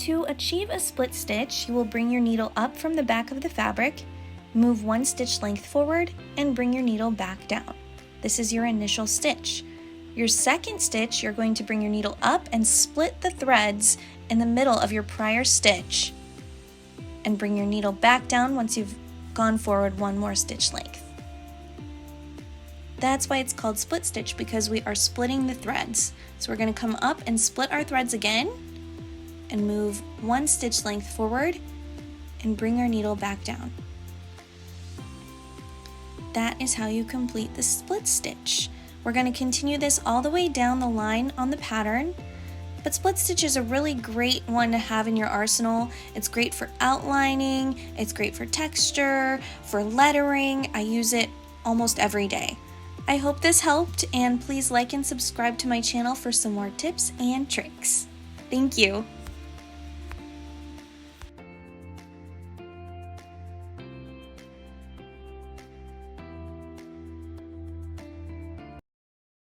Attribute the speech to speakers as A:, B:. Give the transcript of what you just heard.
A: To achieve a split stitch, you will bring your needle up from the back of the fabric, move 1 stitch length forward, and bring your needle back down. This is your initial stitch. Your second stitch, you're going to bring your needle up and split the threads in the middle of your prior stitch, and bring your needle back down once you've gone forward 1 more stitch length. That's why it's called split stitch, because we are splitting the threads. So we're going to come up and split our threads again, and move 1 stitch length forward and bring our needle back down. That is how you complete the split stitch. We're going to continue this all the way down the line on the pattern, but split stitch is a really great one to have in your arsenal. It's great for outlining, it's great for texture, for lettering. I use it almost every day. I hope this helped, and please like and subscribe to my channel for some more tips and tricks. Thank you.